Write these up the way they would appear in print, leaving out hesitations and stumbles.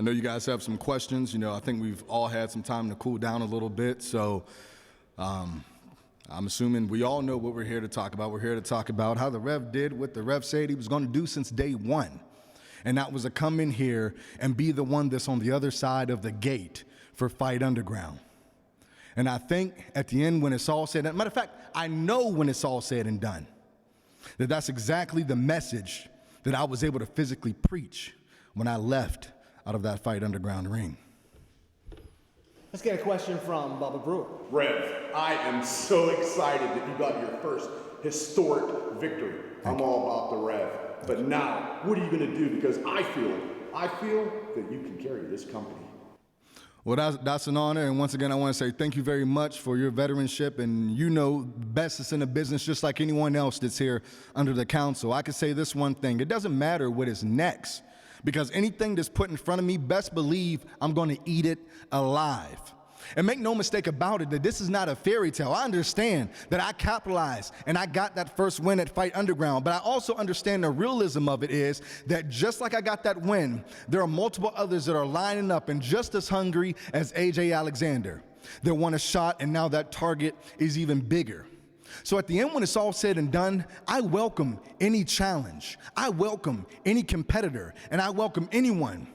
know you guys have some questions. I think we've all had some time to cool down a little bit. So I'm assuming we all know what we're here to talk about. We're here to talk about how the Rev did what the Rev said he was going to do since day one. And that was to come in here and be the one that's on the other side of the gate for Fight Underground. And I think at the end when it's all said, matter of fact, I know when it's all said and done, that's exactly the message that I was able to physically preach when I left out of that Fight Underground ring. Let's get a question from Bubba Brewer. Rev, I am so excited that you got your first historic victory. I'm all about the Rev. But now, what are you going to do? Because I feel that you can carry this company. Well, that's an honor, and once again, I want to say thank you very much for your veteranship, and best is in the business just like anyone else that's here under the council. I can say this one thing: it doesn't matter what is next, because anything that's put in front of me, best believe I'm going to eat it alive. And make no mistake about it, that this is not a fairy tale. I understand that I capitalized and I got that first win at Fight Underground, but I also understand the realism of it is that just like I got that win, there are multiple others that are lining up and just as hungry as AJ Alexander. They want a shot, and now that target is even bigger. So at the end, when it's all said and done, I welcome any challenge. I welcome any competitor, and I welcome anyone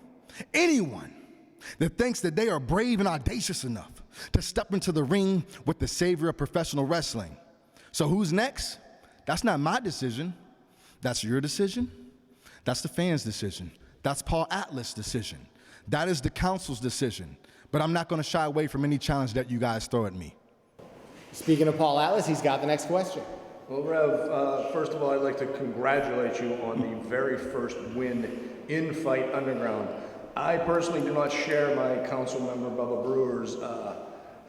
that thinks that they are brave and audacious enough to step into the ring with the savior of professional wrestling. So who's next? That's not my decision. That's your decision. That's the fans' decision. That's Paul Atlas' decision. That is the council's decision. But I'm not going to shy away from any challenge that you guys throw at me. Speaking of Paul Atlas, he's got the next question. Well, Rev, first of all, I'd like to congratulate you on the very first win in Fight Underground. I personally do not share my council member Bubba Brewer's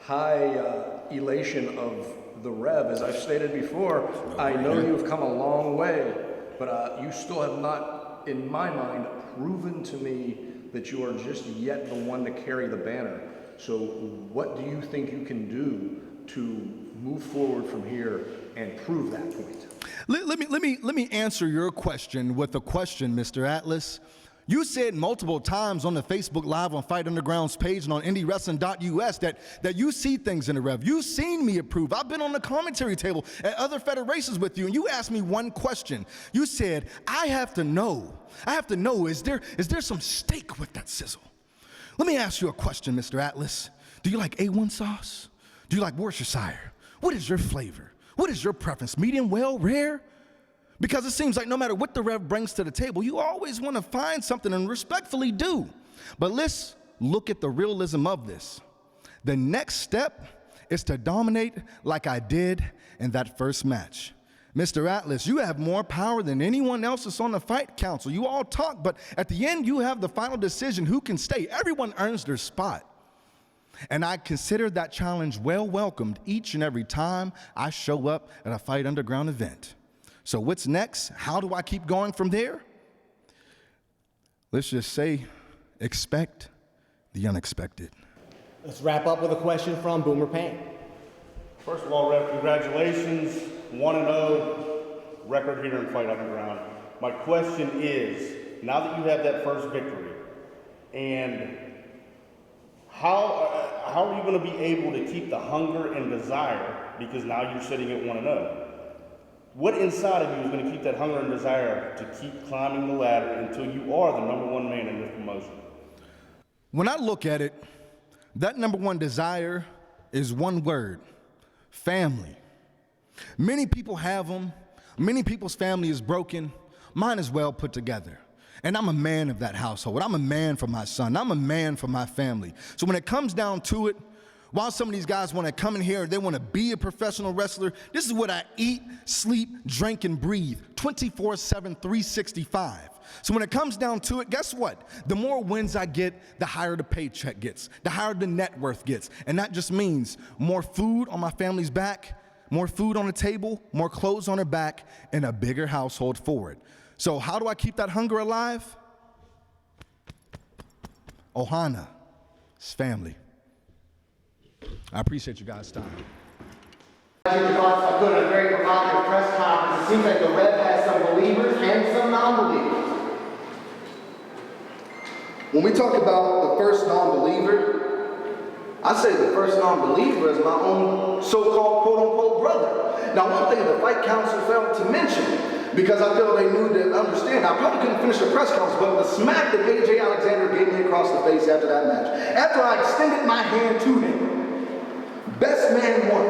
high elation of the Rev. As I've stated before, I know you've come a long way, but you still have not, in my mind, proven to me that you are just yet the one to carry the banner. So what do you think you can do to move forward from here and prove that point? Let me answer your question with a question, Mr. Atlas. You said multiple times on the Facebook Live on Fight Underground's page and on IndieWrestling.us that you see things in the Rev. You've seen me approve. I've been on the commentary table at other federations with you, and you asked me one question. You said, I have to know, is there some steak with that sizzle? Let me ask you a question, Mr. Atlas. Do you like A1 sauce? Do you like Worcestershire? What is your flavor? What is your preference? Medium, well, rare? Because it seems like no matter what the Rev brings to the table, you always want to find something and respectfully do. But let's look at the realism of this. The next step is to dominate like I did in that first match. Mr. Atlas, you have more power than anyone else that's on the Fight Council. You all talk, but at the end, you have the final decision who can stay. Everyone earns their spot. And I consider that challenge well welcomed each and every time I show up at a Fight Underground event. So what's next? How do I keep going from there? Let's just say, expect the unexpected. Let's wrap up with a question from Boomer Payne. First of all, Rev, congratulations, 1-0 record here in Fight Underground. My question is, now that you have that first victory, and how are you going to be able to keep the hunger and desire, because now you're sitting at 1-0? What inside of you is going to keep that hunger and desire to keep climbing the ladder until you are the #1 man in this promotion? When I look at it, that #1 desire is one word: family. Many people have them. Many people's family is broken. Mine is well put together. And I'm a man of that household. I'm a man for my son. I'm a man for my family. So when it comes down to it, while some of these guys want to come in here, they want to be a professional wrestler, this is what I eat, sleep, drink, and breathe 24/7, 365. So when it comes down to it, guess what? The more wins I get, the higher the paycheck gets, the higher the net worth gets. And that just means more food on my family's back, more food on the table, more clothes on their back, and a bigger household for it. So how do I keep that hunger alive? Ohana, it's family. I appreciate you guys' time. Your thoughts are good. A very provocative press conference. It seems like the Rev has some believers and some non-believers. When we talk about the first non-believer, I say the first non-believer is my own so-called quote-unquote brother. Now, one thing the Fight Council failed to mention, because I feel they knew to understand, I probably couldn't finish the press conference, but the smack that AJ Alexander gave me across the face after that match, after I extended my hand to him, best man won,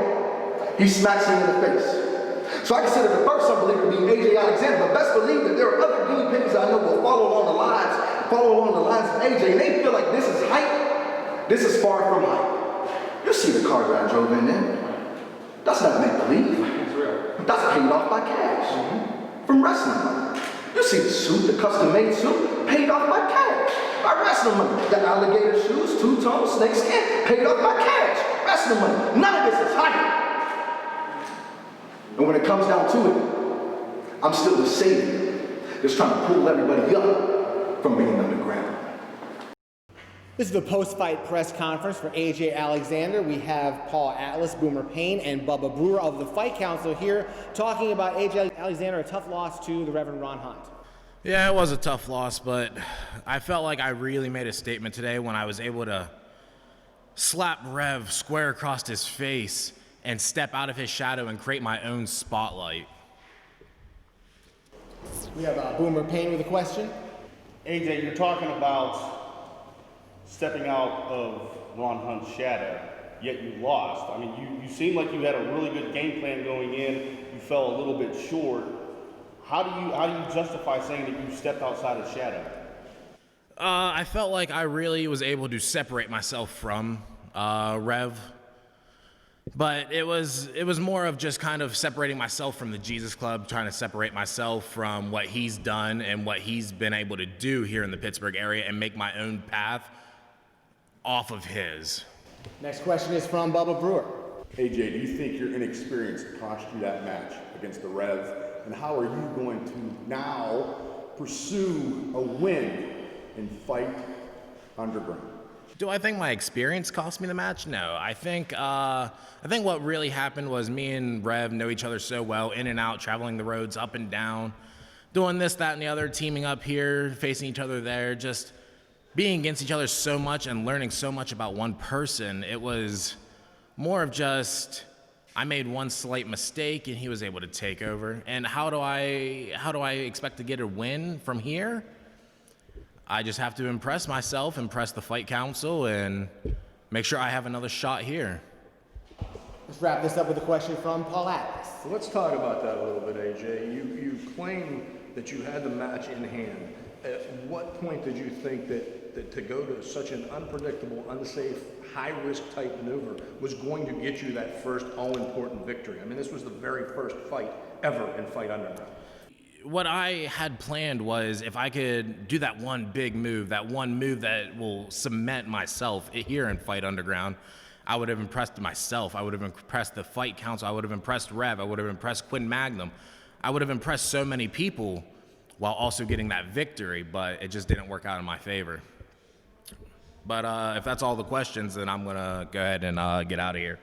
he smacks me in the face. So I consider the first unbeliever being AJ Alexander, but best believe that there are other guinea pigs I know will follow along the lines of AJ, and they feel like this is hype. This is far from hype. You see the car that I drove in there. That's not make-believe. That's paid off by cash. From wrestling money. You see the suit, the custom-made suit, paid off by cash. By wrestling money. The alligator shoes, two-tone, snake skin, paid off by cash. Wrestling money. None of this is hype. And when it comes down to it, I'm still the savior that's trying to pull everybody up from being underground. This is the post-fight press conference for AJ Alexander. We have Paul Atlas, Boomer Payne, and Bubba Brewer of the Fight Council here talking about AJ Alexander, a tough loss to the Reverend Ron Hunt. Yeah, it was a tough loss, but I felt like I really made a statement today when I was able to slap Rev square across his face and step out of his shadow and create my own spotlight. We have Boomer Payne with a question. AJ, you're talking about stepping out of Ron Hunt's shadow, yet you lost. I mean, you seem like you had a really good game plan going in. You fell a little bit short. How do you justify saying that you stepped outside his shadow? I felt like I really was able to separate myself from Rev. But it was more of just kind of separating myself from the Jesus Club, trying to separate myself from what he's done and what he's been able to do here in the Pittsburgh area and make my own path off of his. Next question is from Bubba Brewer. AJ, do you think your inexperience cost you that match against the Rev? And how are you going to now pursue a win in Fight Underground? Do I think my experience cost me the match? No. I think what really happened was me and Rev know each other so well, in and out, traveling the roads, up and down, doing this, that, and the other, teaming up here, facing each other there, just being against each other so much and learning so much about one person. It was more of just, I made one slight mistake and he was able to take over. And how do I expect to get a win from here? I just have to impress myself, impress the Fight Council, and make sure I have another shot here. Let's wrap this up with a question from Paul Atlas. So let's talk about that a little bit, AJ. You claim that you had the match in hand. At what point did you think that to go to such an unpredictable, unsafe, high-risk type maneuver was going to get you that first all-important victory? I mean, this was the very first fight ever in Fight Underground. What I had planned was if I could do that one big move, that one move that will cement myself here in Fight Underground, I would have impressed myself. I would have impressed the Fight Council. I would have impressed Rev. I would have impressed Quinn Magnum. I would have impressed so many people while also getting that victory, but it just didn't work out in my favor. But if that's all the questions, then I'm going to go ahead and get out of here.